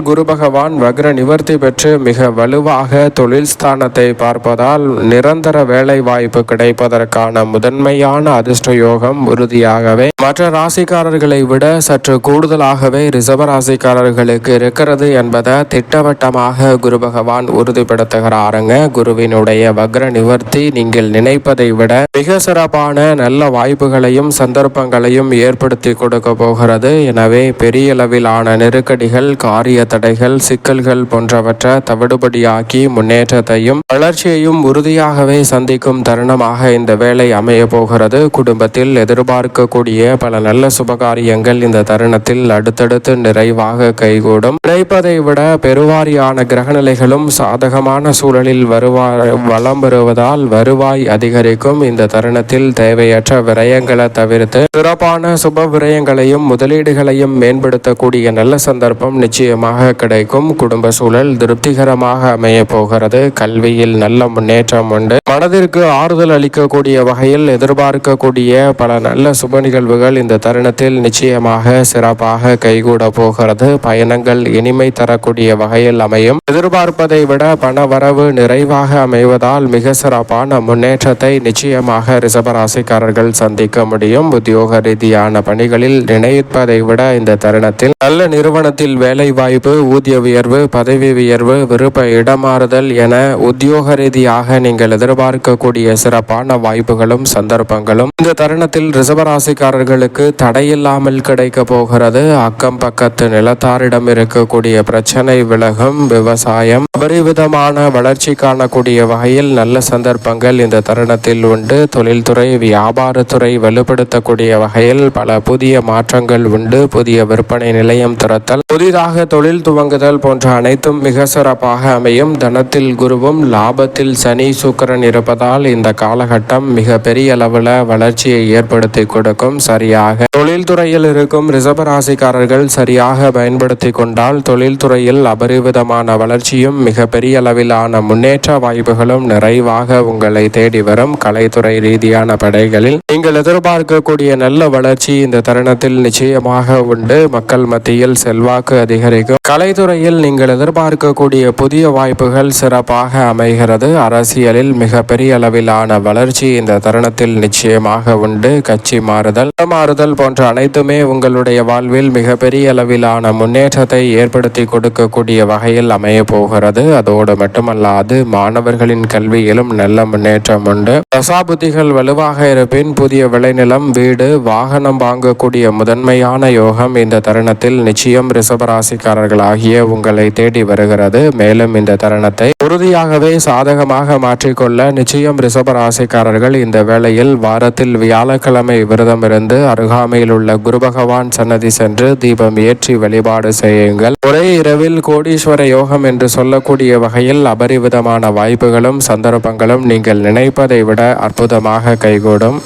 குரு பகவான் வக்ர நிவர்த்தி பெற்று மிக வலுவாக தொழில் ஸ்தானத்தை பார்ப்பதால் நிரந்தர வேலை வாய்ப்பு கிடைப்பதற்கான முதன்மையான அதிர்ஷ்ட யோகம் உறுதியாகவே மற்ற ராசிக்காரர்களை விட சற்று கூடுதலாகவே ரிஷப ராசிக்காரர்களுக்கு இருக்கிறது என்பதை திட்டவட்டமாக குரு பகவான் உறுதிப்படுத்துகிறாருங்க. குருவினுடைய வக்ர நிவர்த்தி நீங்கள் நினைப்பதை விட மிக சிறப்பான நல்ல வாய்ப்புகளையும் சந்தர்ப்பங்களையும் ஏற்படுத்தி கொடுக்க போகிறது. எனவே பெரிய அளவிலான நெருக்கடிகள், காரிய தடைகள், சிக்கல்கள் போன்றவற்றை தவிடுபடியாக்கி முன்னேற்றத்தையும் வளர்ச்சியையும் உறுதியாகவே சந்திக்கும் தருணமாக இந்த வேலை அமைய போகிறது. குடும்பத்தில் எதிர்பார்க்கக்கூடிய பல நல்ல சுபகாரியங்கள் இந்த தருணத்தில் அடுத்தடுத்து நிறைவாக கைகூடும். நினைப்பதை விட பெருவாரியான கிரகநிலைகளும் சாதகமான சூழலில் வலம் வருவதால் வருவாய் அதிகரிக்கும். இந்த தருணத்தில் தேவையற்ற விரயங்களை தவிர்த்து சிறப்பான சுப விரயங்களையும் முதலீடுகளையும் மேம்படுத்தக்கூடிய நல்ல சந்தர்ப்பம் நிச்சயமாக கிடைக்கும். குடும்ப சூழல் திருப்திகரமாக அமைய போகிறது. கல்வியில் நல்ல முன்னேற்றம் உண்டு. மனதிற்கு ஆறுதல் அளிக்கக்கூடிய வகையில் எதிர்பார்க்கக்கூடிய பல நல்ல சுப நிகழ்வுகள் இந்த தருணத்தில் நிச்சயமாக சிறப்பாக கைகூட போகிறது. பயணங்கள் இனிமை தரக்கூடிய வகையில் அமையும். எதிர்பார்ப்பதை விட பண வரவு நிறைவாக அமைவதால் மிக சிறப்பான முன்னேற்றத்தை நிச்சயமாக ரிஷபராசிக்காரர்கள் சந்திக்க முடியும். உத்தியோக ரீதியான பணிகளில் நினைப்பதை விட இந்த தருணத்தில் நல்ல நிறுவனத்தில் வேலை வாய்ப்பு, ஊதிய உயர்வு, பதவி உயர்வு, விருப்ப இடமாறுதல் என உத்தியோக ரீதியாக நீங்கள் எதிர்பார்க்கக்கூடிய சிறப்பான வாய்ப்புகளும் சந்தர்ப்பங்களும் இந்த தருணத்தில் ரிஷபராசிக்காரர்களுக்கு தடையில்லாமல் கிடைக்க போகிறது. அக்கம் பக்கத்து நிலத்தாரிடம் இருக்கக்கூடிய பிரச்சனை விலகும். விவசாயம் அபரிவிதமான வளர்ச்சி காணக்கூடிய வகையில் நல்ல சந்தர்ப்பங்கள் இந்த தருணத்தில் உண்டு. தொழில்துறை, வியாபாரத்துறை வலுப்படுத்தக்கூடிய வகையில் பல புதிய மாற்றங்கள் உண்டு. புதிய விற்பனை நிலையம் திறத்தல், புதிதாக தொழில் துவங்குதல் போன்ற அனைத்தும் மிக சிறப்பாக அமையும். தனத்தில் குருவும் லாபத்தில் சனி சுக்கிரன் இருப்பதால் இந்த காலகட்டம் மிக பெரிய அளவில் வளர்ச்சியை ஏற்படுத்தி கொடுக்கும். சரியாக தொழில்துறையில் இருக்கும் ரிஷபராசிக்காரர்கள் சரியாக பயன்படுத்தி கொண்டால் தொழில்துறையில் அபரிவிதமான வளர்ச்சியும் மிக பெரிய அளவிலான முன்னேற்ற வாய்ப்புகளும் நிறைவாக உங்களை தேடி வரும். கலைத்துறை ரீதியான படைகளில் நீங்கள் எதிர்பார்க்கக்கூடிய நல்ல வளர்ச்சி இந்த தருணத்தில் நிச்சயமாக உண்டு. மக்கள் மத்தியில் செல்வாக்கு அதிகரிக்கும். கலைத்துறையில் நீங்கள் எதிர்பார்க்கக்கூடிய புதிய வாய்ப்புகள் சிறப்பாக அமைகிறது. அரசியலில் மிக பெரிய அளவிலான வளர்ச்சி இந்த தருணத்தில் நிச்சயமாக உண்டு. கட்சி மாறுதல் போன்ற அனைத்துமே உங்களுடைய வாழ்வில் மிக பெரிய அளவிலான முன்னேற்றத்தை ஏற்படுத்தி கொடுக்கக்கூடிய வகையில் அமைய போகிறது. அதோடு மட்டுமல்லாது மாணவர்களின் கல்வியிலும் நல்ல முன்னேற்றம் உண்டு. தசாபுத்திகள் வலுவாக இருப்பின் புதிய விளைநிலம், வீடு, வாகனம் வாங்கக்கூடிய முதன்மையான யோகம் இந்த தருணத்தில் நிச்சயம் ரிஷபராசிக்காரர்கள் ஆகிய உங்களை தேடி வருகிறது. மேலும் இந்த தருணத்தை உறுதியாகவே சாதகமாக மாற்றிக்கொள்ள நிச்சயம் ரிஷபராசிக்காரர்கள் இந்த வேளையில் வாரத்தில் வியாழக்கிழமை விரதம் இருந்து அருகாமையில் உள்ள குரு பகவான் சன்னதி சென்று தீபம் ஏற்றி வழிபாடு செய்யுங்கள். ஒரே இரவில் கோடீஸ்வர யோகம் என்று சொல்லக்கூடிய வகையில் அபரிவிதமான வாய்ப்புகளும் சந்தர்ப்பங்களும் நீங்கள் நினைப்பதை விட அற்புதமாக கைகூடும்.